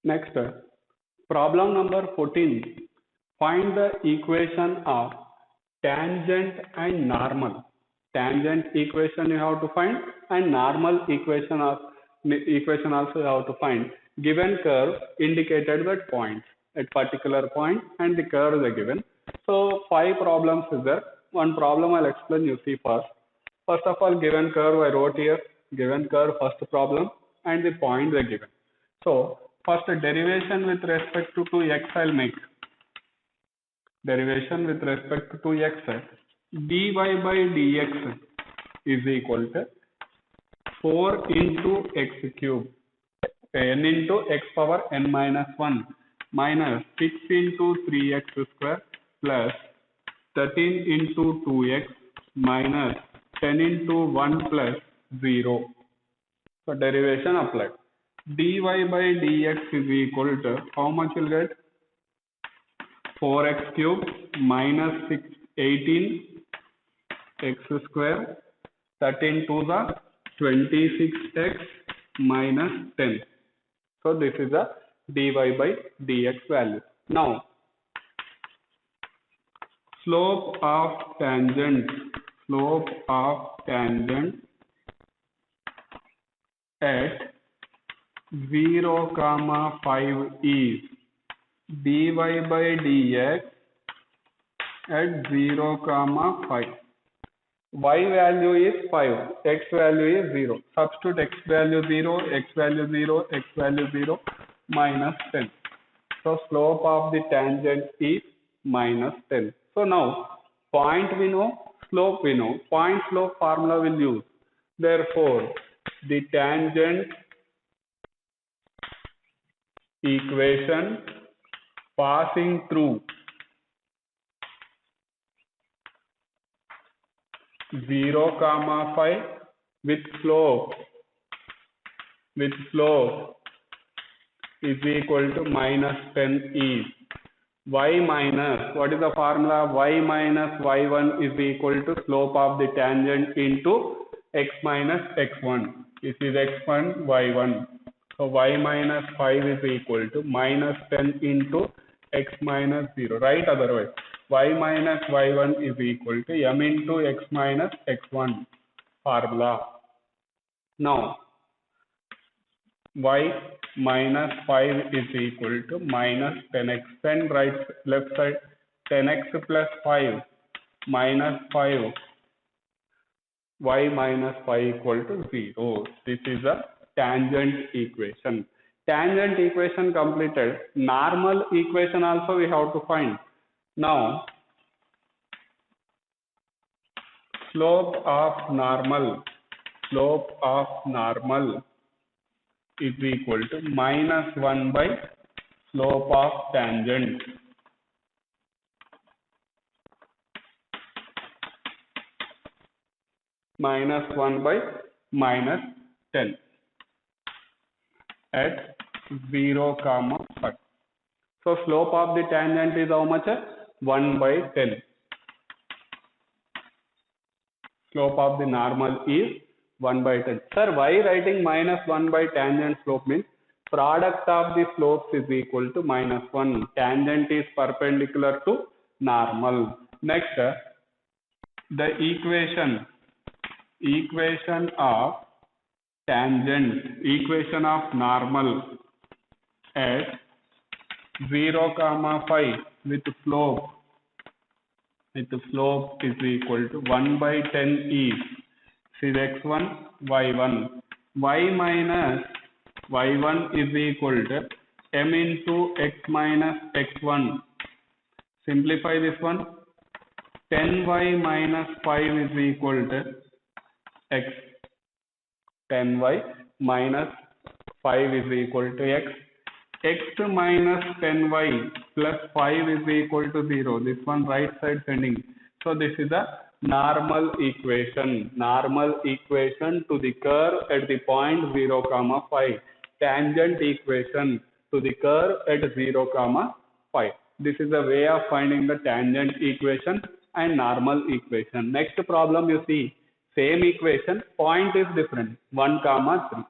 Next, problem number 14. Find the equation of tangent and normal. Tangent equation you have to find, and normal equation also you have to find. Given curve indicated with points at particular point, and the curve is given. So 5 problems is there. One problem I'll explain, you see first. First of all, given curve I wrote here, given curve first problem, and the points are given. So first derivation with respect to x I'll make. Derivation with respect to x, dy by dx is equal to 4 into x cube, n into x power n minus 1 minus 6 into 3x square plus 13 into 2x minus 10 into 1 plus 0. So derivation applied. Dy by dx is equal to how much you'll get? 4x cube minus 18 x square, 13 to the 26x minus 10. So this is the dy by dx value. Now slope of tangent at 0, 5 is dy by dx at 0, 5. Y value is 5, x value is 0. Substitute x value 0, x value 0, x value 0, minus 10. So slope of the tangent is minus 10. So now point we know, slope we know. Point slope formula will use. Therefore, the tangent equation passing through 0, 5 with slope is equal to minus 10 is y minus, what is the formula? Y minus y1 is equal to slope of the tangent into x minus x1. This is x1, y1. So y minus 5 is equal to minus 10 into x minus 0. Right otherwise, y minus y1 is equal to m into x minus x1 formula. Now y minus 5 is equal to minus 10x. Then left side 10x plus 5 minus 5, y minus 5 equal to 0. This is a tangent equation. Tangent equation completed. Normal equation also we have to find. Now slope of normal is equal to minus 1 by slope of tangent. Minus 1 by minus 10 at 0, 5. So slope of the tangent is how much? 1 by 10. Slope of the normal is 1 by 10. Sir, why writing minus 1 by tangent slope means product of the slopes is equal to minus 1. Tangent is perpendicular to normal. Next, the equation of normal at 0, 5 with slope is equal to 1 by 10 is x1, y1. Y minus y1 is equal to m into x minus x1. Simplify this one. 10y minus 5 is equal to x. 10y minus 5 is equal to x. X minus 10y plus 5 is equal to 0. This one right side sending. So this is a normal equation. Normal equation to the curve at the point 0, 5. Tangent equation to the curve at 0, 5. This is a way of finding the tangent equation and normal equation. Next problem you see, same equation, point is different, 1, 3.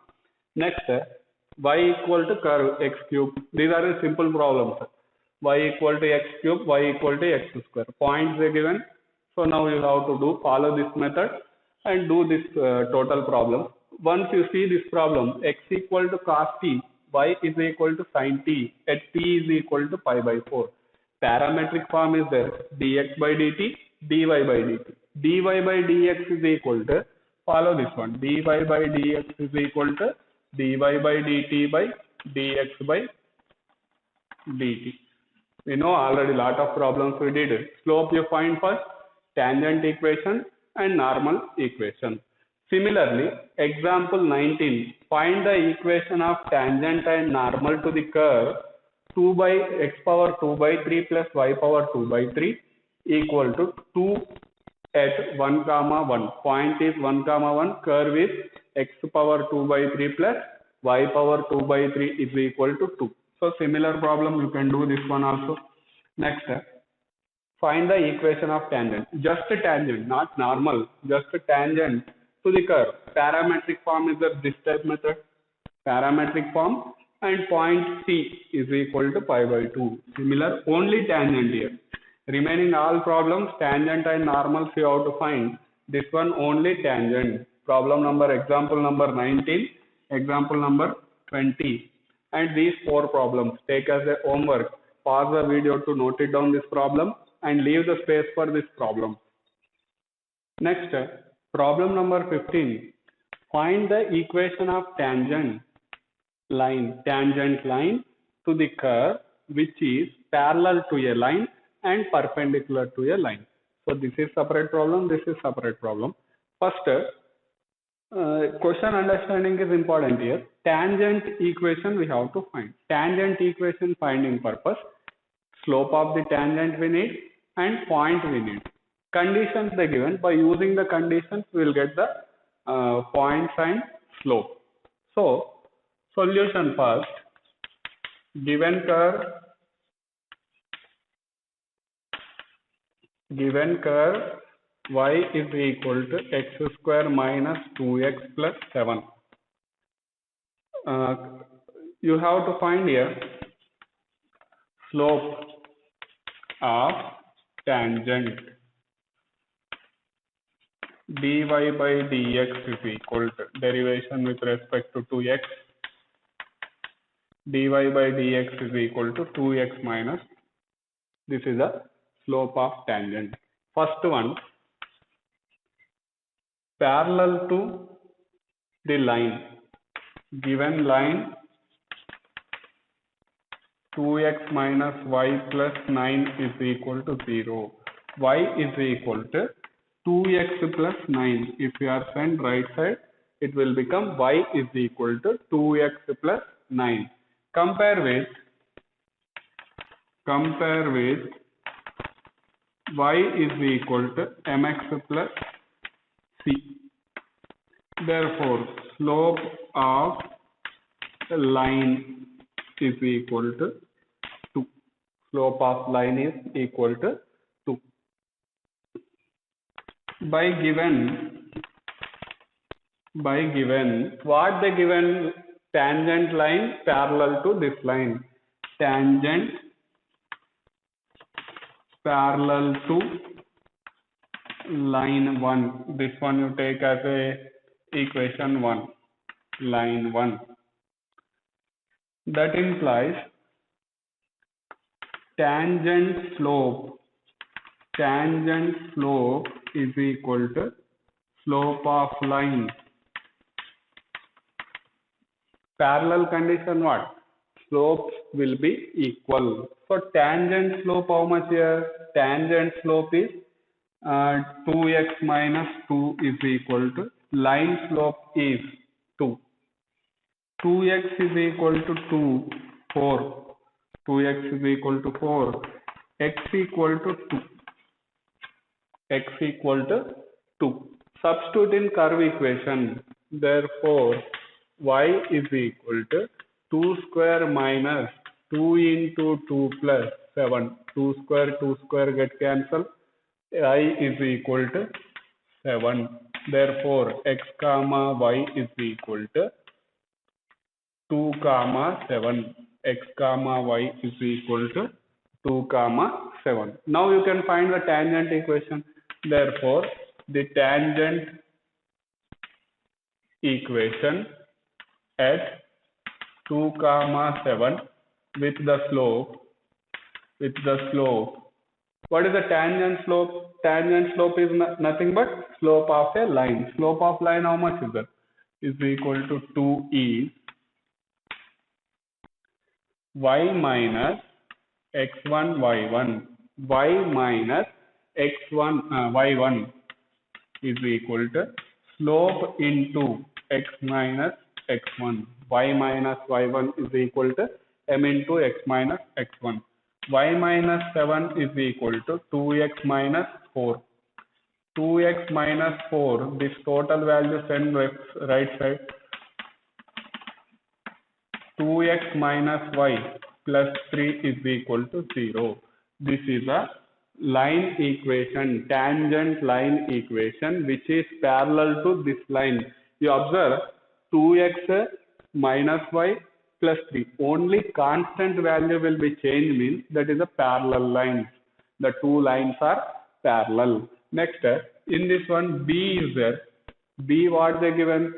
Next, y equal to curve x cube. These are the simple problems. Y equal to x cube, y equal to x square. Points are given. So now you have to follow this method and do this total problem. Once you see this problem, x equal to cos t, y is equal to sin t, at t is equal to pi by 4. Parametric form is there, dx by dt, dy by dt. dy by dx is equal to, follow this one, dy by dx is equal to dy by dt by dx by dt. We know already lot of problems we did. Slope you find first, tangent equation and normal equation. Similarly, example 19, find the equation of tangent and normal to the curve 2 by x power 2 by 3 plus y power 2 by 3 equal to 2 at 1 comma 1. Point is 1 comma 1, curve is x power 2 by 3 plus y power 2 by 3 is equal to 2. So similar problem you can do this one also. Next, find the equation of tangent. Just a tangent, not normal, just a tangent to the curve. Parametric form is this type method. Parametric form, and point C is equal to pi by 2. Similar, only tangent here. Remaining all problems, tangent and normals you have to find. This one only tangent. Problem number, example number 19, example number 20. And these 4 problems, take as a homework. Pause the video to note it down this problem and leave the space for this problem. Next, problem number 15. Find the equation of tangent line to the curve which is parallel to a line and perpendicular to a line. So this is separate problem, this is separate problem. First, question understanding is important here. Tangent equation we have to find. Tangent equation finding purpose, slope of the tangent we need and point we need. Conditions they given. By using the conditions we will get the points and slope. So solution first. Given curve y is equal to x square minus 2x plus 7. You have to find here slope of tangent dy by dx is equal to derivation with respect to 2x, dy by dx is equal to 2x minus, this is the slope of tangent. First one, parallel to the line, given line 2x minus y plus 9 is equal to 0. Y is equal to 2x plus 9. If you are sent right side, it will become y is equal to 2x plus 9. Compare with y is equal to mx plus c. Therefore, slope of the line is equal to 2. Slope of line is equal to 2. By given, what they given? Tangent line parallel to this line. Tangent parallel to line 1. This one you take as a equation 1. Line 1. That implies tangent slope is equal to slope of line. Parallel condition what? Slopes will be equal. So tangent slope how much here? Tangent slope is 2x minus 2 is equal to line slope is 2. 2x is equal to 2, 4. 2x is equal to 4. X equal to 2. X equal to 2. Substitute in curve equation. Therefore, y is equal to 2 square minus 2 into 2 plus 7. 2 square get cancelled. I is equal to 7. Therefore, x comma y is equal to 2 comma 7, x comma y is equal to 2 comma 7. Now you can find the tangent equation. Therefore, the tangent equation at 2 comma 7 with the slope, what is the tangent slope? Tangent slope is nothing but slope of a line. Slope of line, how much is that? Is equal to 2e y minus x1 y1. Y minus x1 y1 is equal to slope into x minus x1. Y minus y1 is equal to m into x minus x1. Y minus 7 is equal to 2x minus 4. 2x minus 4, this total value send right side. 2x minus y plus 3 is equal to 0. This is a line equation, tangent line equation, which is parallel to this line. You observe 2x minus y plus 3. Only constant value will be changed, means that is a parallel line. The two lines are parallel. Next, in this one, B is there. B, what they given?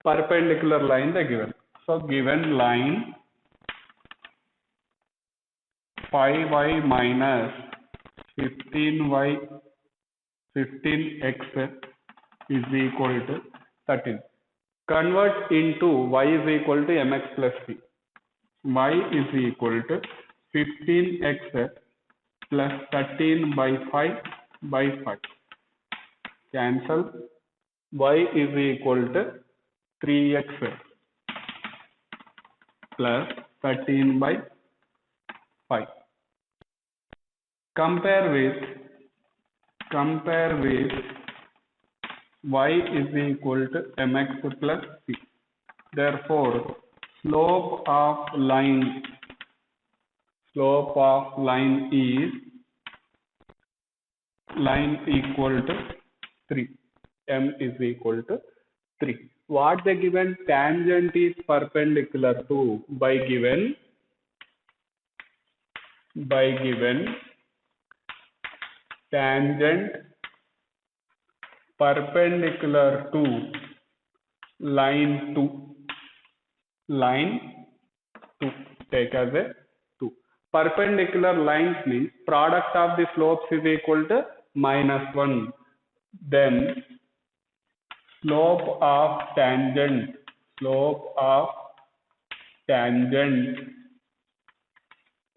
Perpendicular line they given. So given line 5y minus 15x is equal to 13. Convert into y is equal to mx plus c. Y is equal to 15x plus 13 by 5 by 5. Cancel. Y is equal to 3x plus 13 by 5. Compare with y is equal to mx plus c. Therefore, slope of line is equal to 3. M is equal to 3. What they given? Tangent is perpendicular to, by given tangent perpendicular to line 2, take as a 2. Perpendicular lines means product of the slopes is equal to -1. Then slope of tangent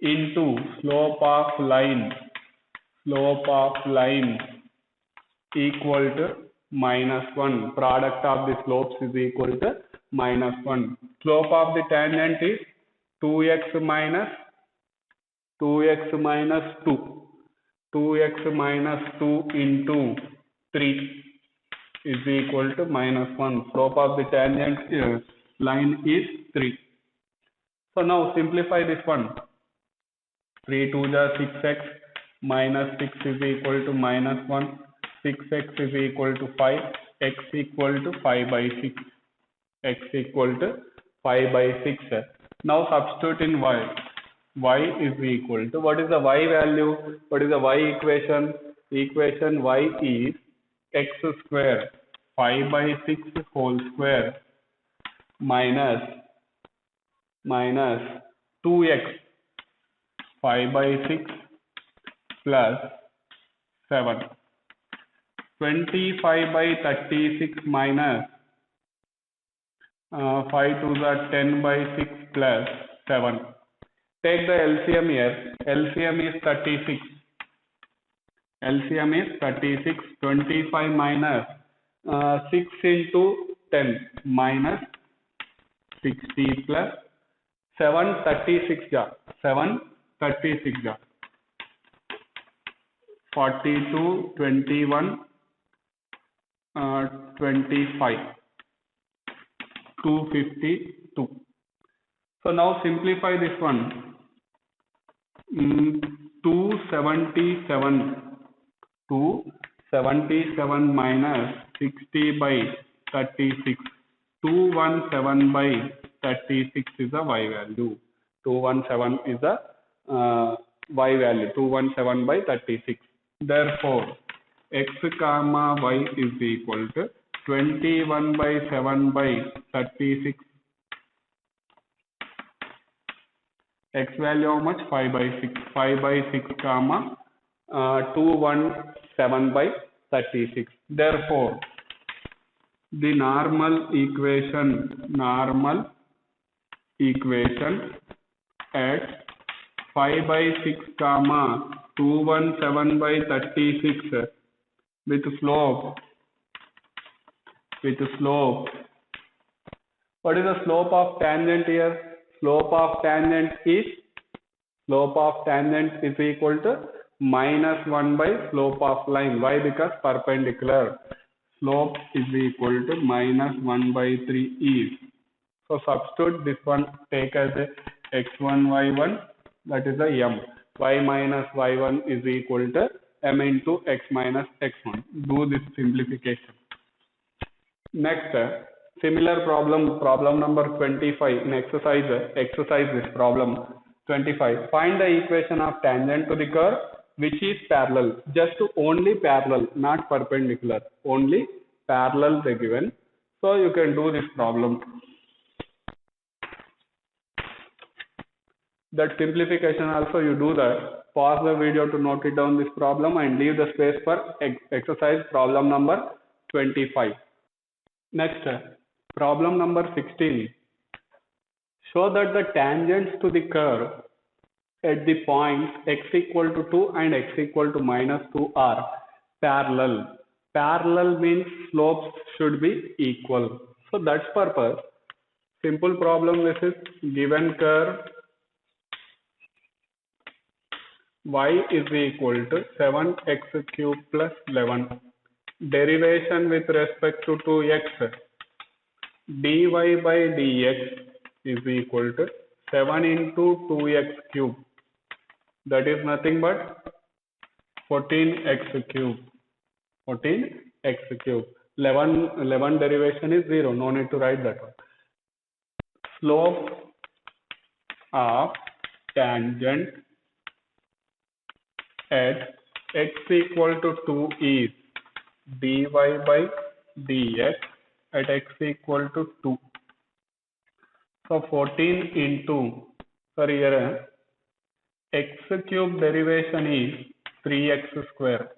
into slope of line equal to -1. Product of the slopes is equal to -1. Slope of the tangent is 2x minus 2. 2x minus 2 into 3 is equal to -1. Slope of the tangent line is 3. So now simplify this one. 3 2 is 6x minus 6 is equal to -1. 6x is equal to 5. X equal to 5 by 6. X equal to 5 by 6. Now substitute in y. Y is equal to, what is the y value? What is the y equation? Equation y is x square 5 by 6 whole square minus 2x 5 by 6 plus 7. 25 by 36 minus 5 to the 10 by 6 plus 7. Take the LCM here. LCM is 36. 25 minus 6 into 10 minus 60 plus 7 36 ja 42 21 25 252. So now simplify this one. 277 minus 60 by 36. 217 by 36 is the y value. 217 is the y value. 217 by 36. Therefore, x comma y is equal to 21 by 7 by 36. X value how much? 5 by 6. 5 by 6 comma 217 by 36. Therefore, the normal equation at 5 by 6 comma 217 by 36 with slope. What is the slope of tangent here? Slope of tangent is equal to minus 1 by slope of line. Why? Because perpendicular. Slope is equal to minus 1 by 3 is. So substitute this one, take as a x1, y1, that is a m. Y minus y1 is equal to m into x minus x1. Do this simplification. Next, similar problem number 25 in exercise this problem 25. Find the equation of tangent to the curve which is parallel. Just only parallel, not perpendicular. Only parallel they given. So you can do this problem. That simplification also you do that. Pause the video to note it down this problem and leave the space for exercise problem number 25. Next, problem number 16. Show that the tangents to the curve at the points x equal to 2 and x equal to minus 2 are parallel. Parallel means slopes should be equal. So that's purpose. Simple problem, this is given curve y is equal to 7x cube plus 11. Derivation with respect to 2x, dy by dx is equal to 7 into 2x cube. That is nothing but 14x cube. 14x cube. 11 derivation is 0. No need to write that one. Slope of tangent at x equal to 2 is dy by dx at x equal to 2. So 14 into, sorry here, x cube derivation is 3x square.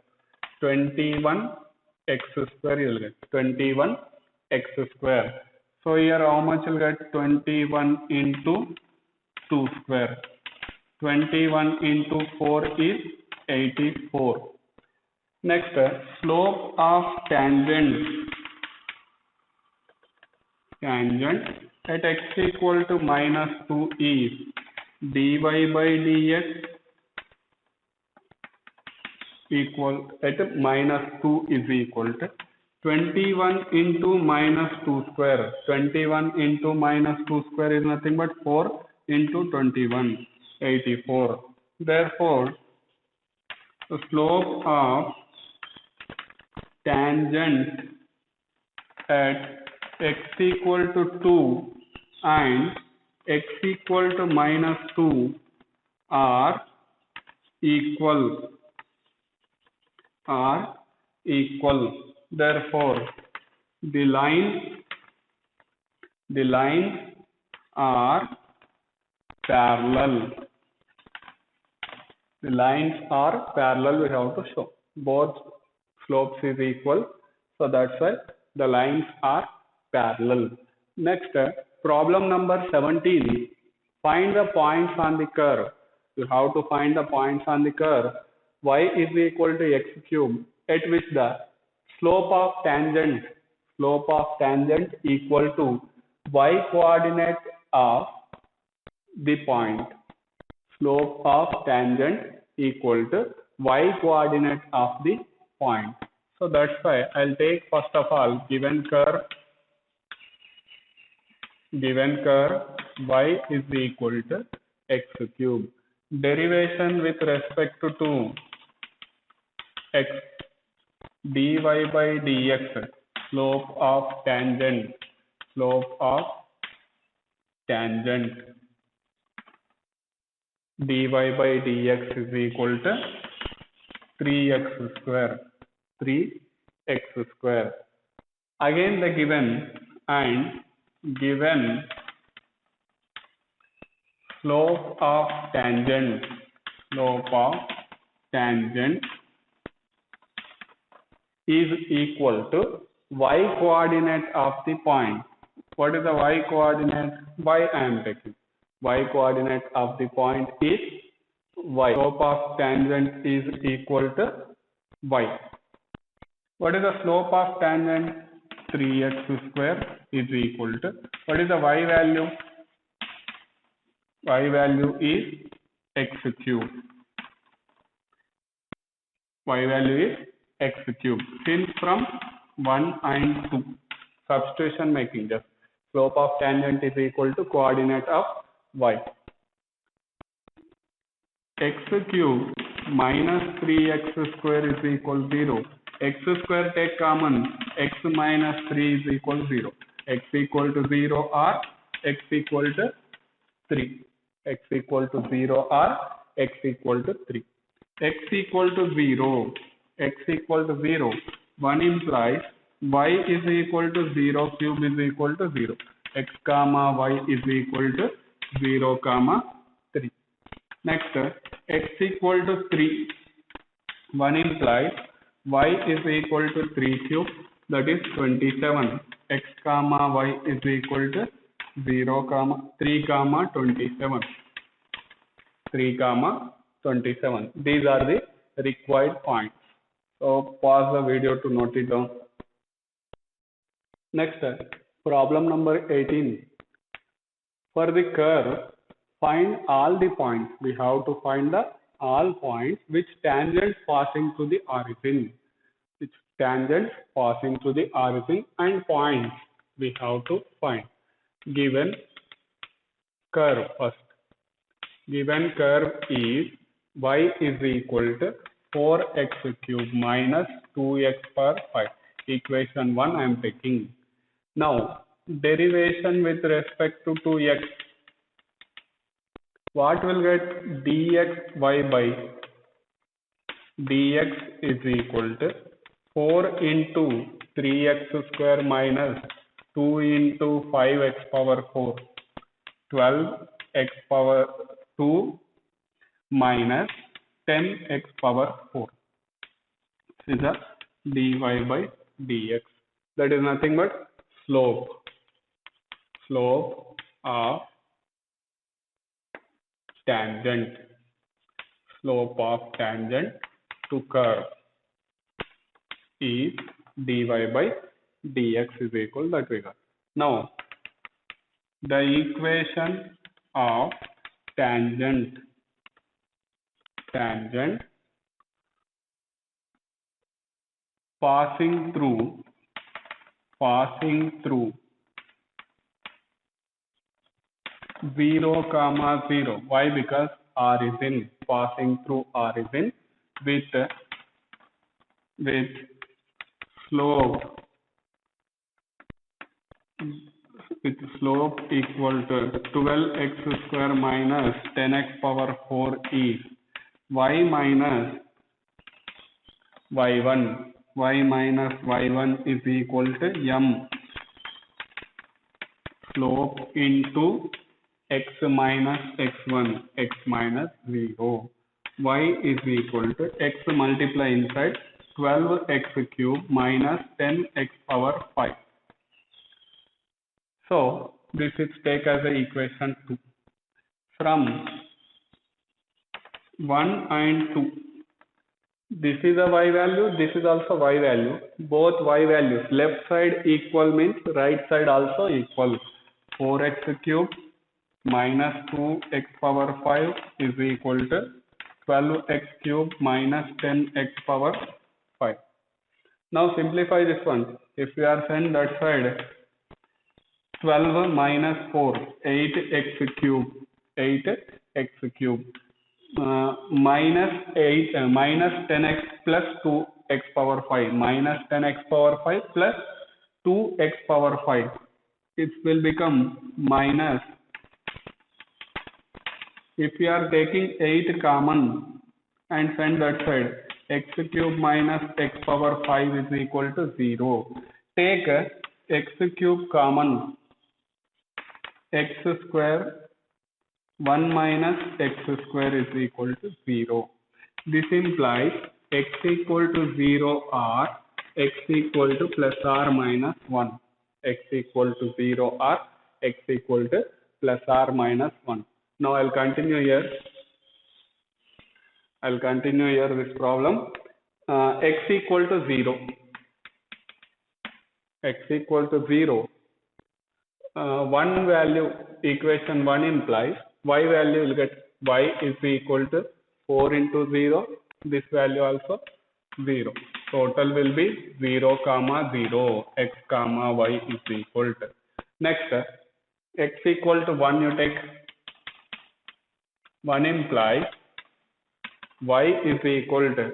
21x square you will get. 21x square. So here how much you will get? 21 into 2 square. 21 into 4 is 84. Next, slope of tangent at x equal to minus 2 is dy by dx equal at minus 2 is equal to 21 into minus 2 square. 21 into minus 2 square is nothing but 4 into 21, 84. Therefore, the slope of tangent at x equal to 2 and x equal to minus 2 are equal. Therefore, the lines are parallel. The lines are parallel, we have to show. Both slopes is equal. So that's why the lines are parallel. Next, problem number 17. Find the points on the curve. You have to find the points on the curve. Y is equal to x cube at which the slope of tangent equal to y coordinate of the point. Slope of tangent equal to y coordinate of the point. So that's why I'll take first of all given curve y is equal to x cube. Derivation with respect to x dy by dx, slope of tangent slope of tangent dy by dx is equal to 3x square. 3x square. Again the given slope of tangent is equal to y coordinate of the point. What is the y coordinate? Y I am taking. Y coordinate of the point is y. Slope of tangent is equal to y. What is the slope of tangent? 3x square is equal to, what is the y value? Y value is x cube. Y value is x cube. Since from 1 and 2, substitution making, just slope of tangent is equal to coordinate of y. X cube minus 3x square is equal to 0. X square take common, x minus 3 is equal to 0. X equal to 0 or x equal to 3. X equal to 0 or x equal to 3. X equal to 0. X equal to 0. 1 implies y is equal to 0 cube is equal to 0. X comma y is equal to 0 comma 3. Next, x equal to 3. 1 implies y is equal to 3 cube, that is 27. X comma y is equal to 0 comma 3 comma 27. 3 comma 27. These are the required points. So pause the video to note it down. Next, problem number 18. For the curve, find all the points. We have to find the all points which tangents passing through the origin. Which tangents passing through the origin and points we have to find. Given curve first. Given curve is y is equal to 4x cube minus 2x power 5. Equation 1 I am taking. Now, derivation with respect to 2x. What will get dx y by dx is equal to 4 into 3x square minus 2 into 5x power 4. 12x power 2 minus 10x power 4. This is the dy by dx. That is nothing but slope of tangent. Slope of tangent to curve is dy by dx is equal that we got. Now, the equation of tangent passing through 0 comma 0. Why? Because origin, passing through origin with slope equal to 12x square minus 10x power 4 is y minus y1. Y minus y1 is equal to m slope into x minus x1, x minus 0. Y is equal to x multiply inside 12x cube minus 10x power 5. So this is take as a equation 2. From 1 and 2, this is a y value, this is also y value. Both y values, left side equal means right side also equal. 4x cube minus 2x power 5 is equal to 12x cube minus 10x power 5. Now simplify this one. If we are sent that side, 12 minus 4, 8x cube. Minus 10x plus 2x power 5 minus 10x power 5 plus 2x power 5 it will become minus, if we are taking 8 common and send that side, x cube minus x power 5 is equal to 0. Take x cube common, x square 1 minus x square is equal to 0. This implies x equal to 0 or x equal to plus or minus 1. X equal to 0 or x equal to plus or minus 1. Now I'll continue here. This problem. X equal to 0. X equal to 0. One value, equation 1 implies y value will get y is equal to 4 into 0. This value also 0. Total will be 0 comma 0. X comma y is equal to. Next, x equal to 1 you take. 1 implies y is equal to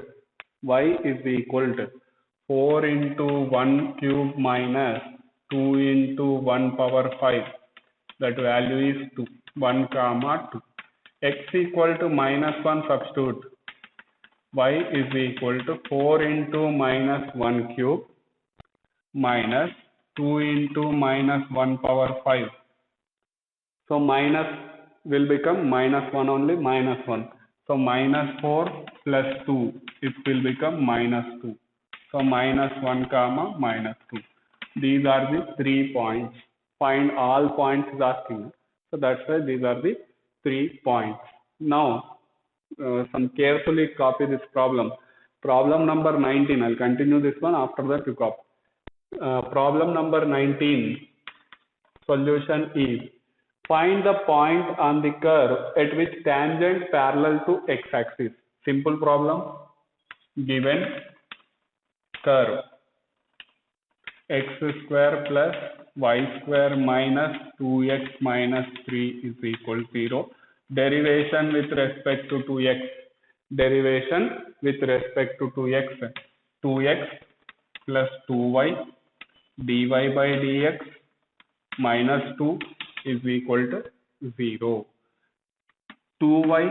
4 into 1 cube minus 2 into 1 power 5. That value is 2. 1 comma 2. X equal to minus 1 substitute. Y is equal to 4 into minus 1 cube minus 2 into minus 1 power 5. So minus will become minus 1 only, minus 1. So minus 4 plus 2, it will become minus 2. So minus 1 comma minus 2. These are the 3 points. Find all points is asking. So that's why these are the 3 points. Now, some carefully copy this problem. Problem number 19. I'll continue this one. After that, you copy. Problem number 19. Solution is, find the point on the curve at which tangent parallel to x-axis. Simple problem. Given curve x square plus y square minus 2x minus 3 is equal to 0. Derivation with respect to 2x. Derivation with respect to 2x. 2x plus 2y dy by dx minus 2 is equal to 0. 2y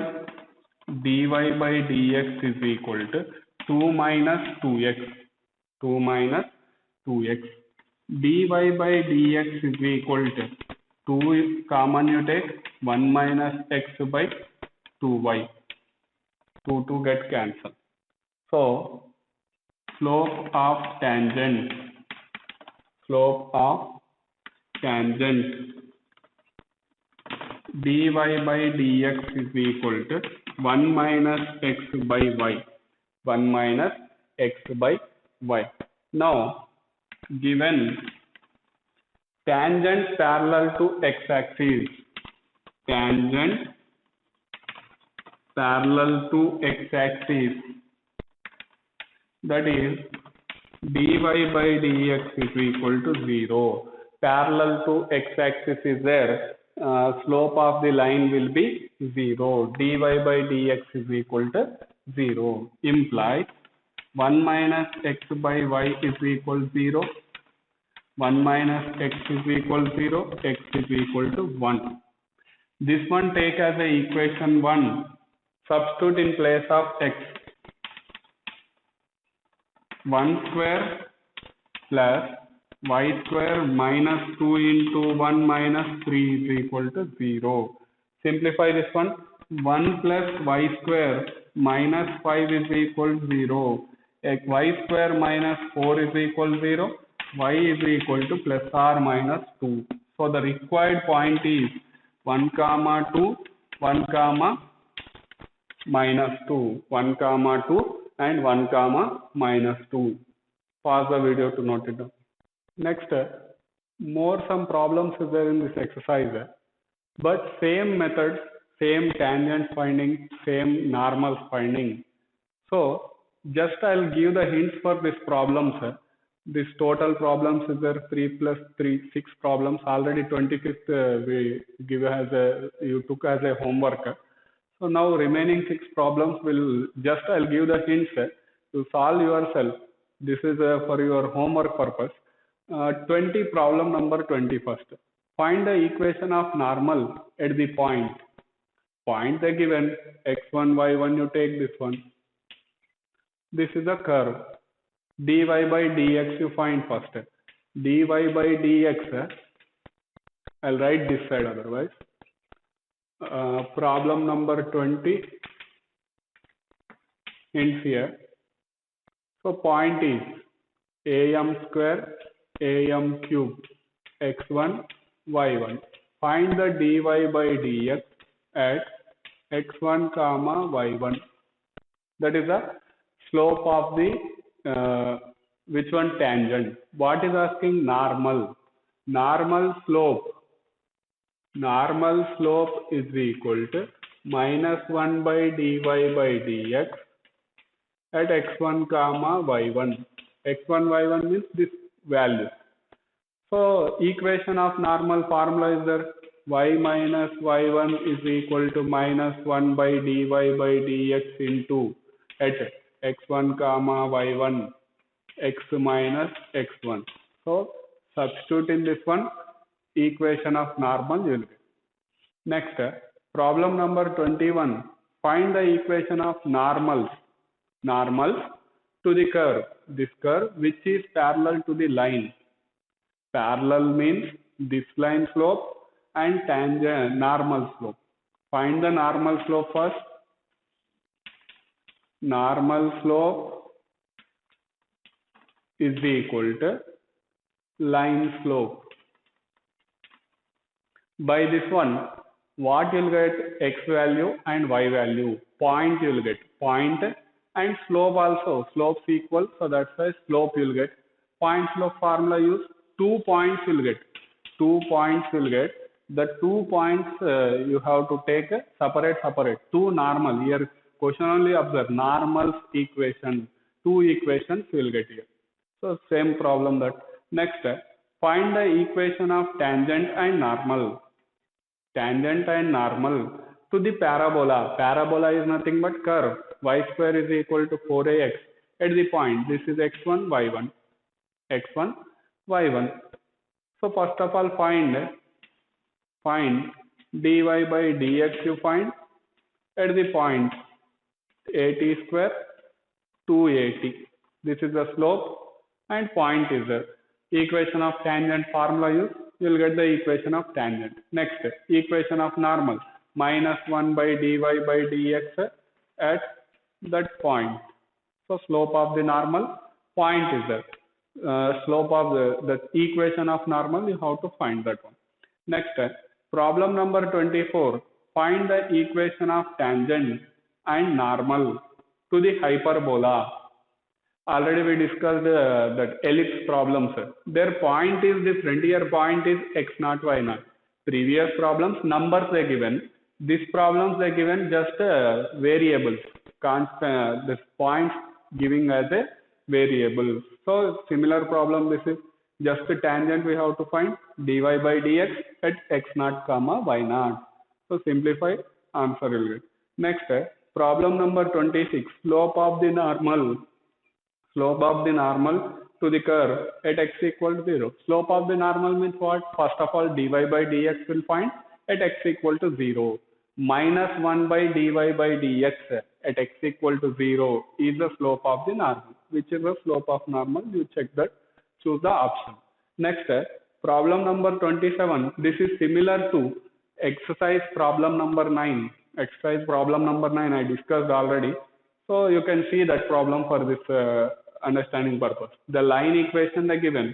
dy by dx is equal to 2 minus 2x. 2 minus 2x. dy by dx is equal to 2 is common, you take 1 minus x by 2y. 2 get cancelled. So slope of tangent dy by dx is equal to 1 minus x by y. 1 minus x by y. Now, given tangent parallel to x-axis, tangent parallel to x-axis, that is dy by dx is equal to 0. Parallel to x-axis is there, slope of the line will be 0. dy by dx is equal to 0. Implies 1 minus x by y is equal to 0. 1 minus x is equal to 0. X is equal to 1. This one take as a equation 1. Substitute in place of x. 1 square plus y square minus 2 into 1 minus 3 is equal to 0. Simplify this one. 1 plus y square minus 5 is equal to 0. Y square minus 4 is equal to 0. Y is equal to plus or minus 2. So the required point is 1 comma 2, 1 comma minus 2, 1 comma 2 and 1 comma minus 2. Pause the video to note it down. Next, more some problems is there in this exercise, but same methods, same tangent finding, same normals finding. So just I'll give the hints for this problem, sir. This total problems is there 3 plus 3, 6 problems. Already 25th we give as a, you took as a homework. So now remaining 6 problems will just I'll give the hints to solve yourself. This is for your homework purpose. 20 problem number 21st. Find the equation of normal at the point. Point they given x1, y1, you take this one. This is a curve. dy by dx you find first. dy by dx, I'll write this side otherwise. Problem number 20 hints here. So point is am square am cube x1 y1. Find the dy by dx at x1 comma y1. That is the slope of the which one? Tangent. What is asking? Normal. Normal slope is equal to -1 by dy by dx at x1 comma y1. x1 y1 means this value. So equation of normal formula is there. Y minus y1 is equal to -1 by dy by dx into at x1 comma y1 x minus x1. So substitute in this one, equation of normal you will get. Next, problem number 21. Find the equation of normals to the curve. This curve which is parallel to the line. Parallel means this line slope and tangent normal slope. Find the normal slope first. Normal slope is equal to line slope. By this one, what you will get? X value and y value. Point you will get. Point and slope also. Slopes equal, so that's why slope you will get. Point slope formula use. 2 points you will get. 2 points you will get. The 2 points you have to take separate. 2 normal. Here question only observe. Normals equation. 2 equations you will get here. So same problem that. Next, find the equation of tangent and normal. Tangent and normal to the parabola. Parabola is nothing but curve. Y square is equal to 4ax at the point. This is x1, y1. x1, y1. So first of all find dy by dx you find at the point at square 2at. This is the slope and point is the equation of tangent formula use. You will get the equation of tangent. Next, equation of normal. -1 by dy by dx at that point. So slope of the normal, point is the slope of the equation of normal, you have to find that one. Next, problem number 24. Find the equation of tangent and normal to the hyperbola. Already we discussed that ellipse problems. Their point is different. Here point is x0, y0. Previous problems numbers they given. These problems they given just variables. Constant this points giving as a variable. So similar problem. This is just a tangent we have to find. Dy by dx at x0 comma y0. So simplify, answer will get. Next, problem number 26. Slope of the normal. Slope of the normal to the curve at x equal to 0. Slope of the normal means what? First of all, dy by dx will find at x equal to 0. -1 by dy by dx at x equal to 0 is the slope of the normal. Which is the slope of normal? You check that. Choose the option. Next, problem number 27. This is similar to exercise problem number 9. Exercise problem number 9 I discussed already. So you can see that problem for this understanding purpose. The line equation they given.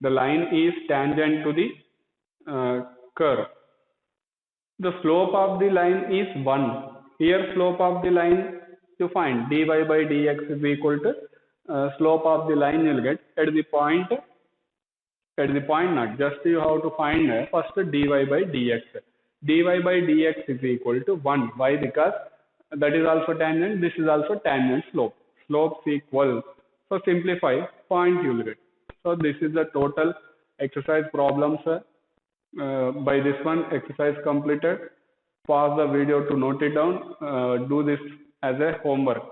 The line is tangent to the curve. The slope of the line is 1. Here slope of the line you find dy by dx is equal to slope of the line you will get at the point. At the point not. Just you have to find first dy by dx. Dy by dx is equal to 1. Why? Because that is also tangent. This is also tangent slope. Slopes equal. So simplify, point you will get. So this is the total exercise problems. By this one, exercise completed. Pause the video to note it down. Do this as a homework.